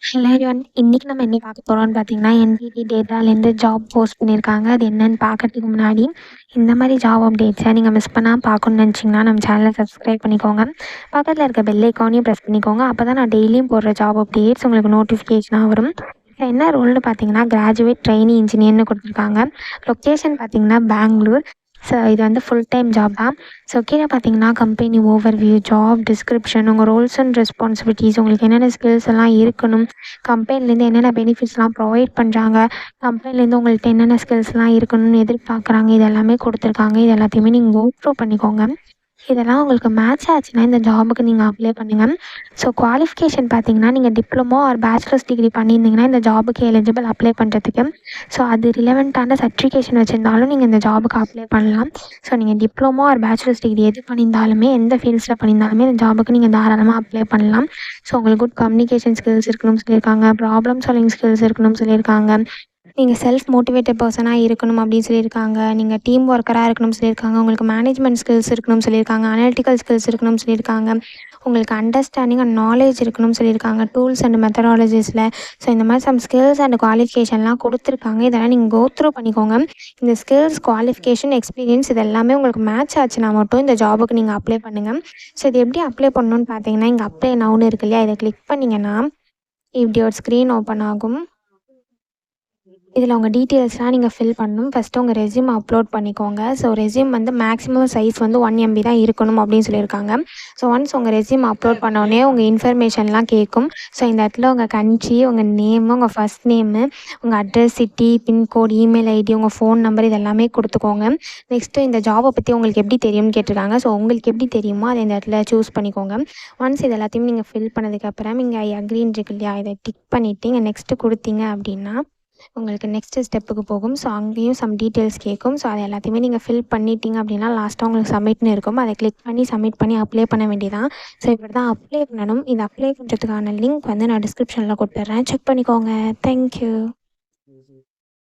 Hello everyone. இன்னைக்கு நம்ம என்ன பார்க்க போறோம்னு பார்த்தீங்கன்னா, என்டிடி டேட்டாலேருந்து ஜாப் போஸ்ட் பண்ணியிருக்காங்க. அது என்னன்னு பார்க்கறதுக்கு முன்னாடி, இந்த மாதிரி ஜாப் அப்டேட்ஸை நீங்கள் மிஸ் பண்ணாமல் பார்க்கணும்னு நினச்சிங்கன்னா, நம்ம சேனலை சப்ஸ்கிரைப் பண்ணிக்கோங்க. பக்கத்தில் இருக்க பெல் ஐக்கானையும் ப்ரெஸ் பண்ணிக்கோங்க. அப்போ தான் நான் டெய்லியும் போடுற ஜாப் அப்டேட்ஸ் உங்களுக்கு நோட்டிஃபிகேஷனாக வரும். இப்போ என்ன ரோல்னு பார்த்தீங்கன்னா, கிராஜுவேட் ட்ரெயினி இன்ஜினியர்னு கொடுத்துருக்காங்க. லொக்கேஷன் பார்த்தீங்கன்னா பெங்களூர். ஸோ இது வந்து ஃபுல் டைம் ஜாப் தான். ஸோ கீழே பார்த்தீங்கன்னா கம்பெனி ஓவர்வியூ, ஜாப் டிஸ்கிரிப்ஷன், உங்கள் ரோல்ஸ் அண்ட் ரெஸ்பான்சிபிலிட்டிஸ், உங்களுக்கு என்னென்ன ஸ்கில்ஸ் எல்லாம் இருக்கணும், கம்பெனிலேருந்து என்னென்ன பெனிஃபிட்ஸ்லாம் ப்ரொவைட் பண்ணுறாங்க, கம்பெனிலேருந்து உங்கள்கிட்ட என்னென்ன ஸ்கில்ஸ்லாம் இருக்கணும்னு எதிர்பார்க்குறாங்க, இது எல்லாமே கொடுத்துருக்காங்க. இது எல்லாத்தையுமே நீங்கள் கோ த்ரூ பண்ணிக்கோங்க. இதெல்லாம் உங்களுக்கு மேட்ச் ஆச்சுன்னா இந்த ஜாபுக்கு நீங்கள் அப்ளை பண்ணுங்கள். ஸோ குவாலிஃபிகேஷன் பார்த்தீங்கன்னா, நீங்கள் டிப்ளமோ ஆர் பேச்சுலர்ஸ் டிகிரி பண்ணியிருந்தீங்கன்னா இந்த ஜாபுக்கு எலிஜிபிள் அப்ளை பண்ணுறதுக்கு. ஸோ அது ரிலவெண்ட்டான சர்டிஃபிகேஷன் வச்சுருந்தாலும் நீங்கள் இந்த ஜாபுக்கு அப்ளை பண்ணலாம். ஸோ நீங்கள் டிப்ளமோ ஆர் பேச்சுலர்ஸ் டிகிரி எது பண்ணியிருந்தாலுமே, எந்த ஃபீல்ட்ஸில் பண்ணியிருந்தாலுமே இந்த ஜாபுக்கு நீங்கள் தாராளமாக அப்ளை பண்ணலாம். ஸோ உங்களுக்கு குட் கம்யூனிகேஷன் ஸ்கில்ஸ் இருக்கணும்னு சொல்லியிருக்காங்க, ப்ராப்ளம் சால்விங் ஸ்கில்ஸ் இருக்கணும்னு சொல்லியிருக்காங்க, நீங்கள் செல்ஃப் மோட்டிவேட்டட் பர்சனாக இருக்கணும் அப்படின்னு சொல்லியிருக்காங்க, நீங்கள் டீம் ஒர்க்கராக இருக்கணும்னு சொல்லியிருக்காங்க, உங்களுக்கு மேனேஜ்மெண்ட் ஸ்கில்ஸ் இருக்கணும்னு சொல்லியிருக்காங்க, அனலிட்டிக்கல் ஸ்கில்ஸ் இருக்கணும்னு சொல்லியிருக்காங்க, உங்களுக்கு அண்டர்ஸ்டாண்டிங் அண்ட் நாலேஜ் இருக்கணும்னு சொல்லியிருக்காங்க டூல்ஸ் அண்ட் மெத்தடாலஜிஸில். ஸோ இந்த மாதிரி சம் ஸ்கில்ஸ் அண்ட் குவாலிஃபிகேஷன்லாம் கொடுத்துருக்காங்க. இதெல்லாம் நீங்கள் கோ த்ரூ பண்ணிக்கோங்க. இந்த ஸ்கில்ஸ், குவாலிஃபிகேஷன், எக்ஸ்பீரியன்ஸ் இது எல்லாமே உங்களுக்கு மேட்ச் ஆச்சுன்னா மட்டும் இந்த ஜாபுக்கு நீங்கள் அப்ளை பண்ணுங்கள். ஸோ இது எப்படி அப்ளை பண்ணணும்னு பார்த்தீங்கன்னா, இங்கே அப்ளை நவுன்னு இருக்கு இல்லையா, இதை கிளிக் பண்ணிங்கன்னா இப்படி ஒரு ஸ்க்ரீன் ஓப்பன் ஆகும். இதில் உங்கள் டீட்டெயில்ஸ்லாம் நீங்கள் ஃபில் பண்ணணும். ஃபஸ்ட்டு உங்கள் ரெஸ்யூம் அப்லோட் பண்ணிக்கோங்க. ஸோ ரெஸ்யூம் வந்து மேக்ஸிமம் சைஸ் வந்து 1 MB தான் இருக்கணும் அப்படின்னு சொல்லியிருக்காங்க. ஸோ ஒன்ஸ் உங்கள் ரெஸ்யூம் அப்லோட் பண்ணோடனே உங்கள் இன்ஃபர்மேஷன்லாம் கேட்கும். ஸோ இந்த இடத்துல உங்கள் கண்ட்ரி, உங்கள் நேமு, உங்கள் ஃபஸ்ட் நேமு, உங்கள் address, city, pincode, email ID, உங்கள் ஃபோன் நம்பர் இது எல்லாமே கொடுத்துக்கோங்க. நெக்ஸ்ட்டு இந்த ஜாபை பற்றி உங்களுக்கு எப்படி தெரியும்னு கேட்டிருக்காங்க. ஸோ உங்களுக்கு எப்படி தெரியுமோ அதை இந்த இடத்துல சூஸ் பண்ணிக்கோங்க. ஒன்ஸ் இது எல்லாத்தையும் நீங்கள் ஃபில் பண்ணதுக்கப்புறம் இங்கே ஐ அக்ரீன் இருக்கு இல்லையா, இதை டிக் பண்ணிவிட்டு இங்கே நெக்ஸ்ட்டு கொடுத்தீங்க அப்படின்னா உங்களுக்கு நெக்ஸ்ட்டு ஸ்டெப்புக்கு போகும். ஸோ அங்கேயும் சம் டீட்டெயில்ஸ் கேட்கும். ஸோ அதை எல்லாத்தையுமே நீங்கள் ஃபில் பண்ணிட்டீங்க அப்படின்னா லாஸ்ட்டாக உங்களுக்கு சப்மிட்னு இருக்கும். அதை கிளிக் பண்ணி சப்மிட் பண்ணி அப்ளை பண்ண வேண்டியதான். ஸோ இப்படி தான் அப்ளை பண்ணணும். இது அப்ளை பண்ணுறதுக்கான லிங்க் வந்து நான் டிஸ்கிரிப்ஷனில் கொடுத்துட்றேன். செக் பண்ணிக்கோங்க. தேங்க்யூ.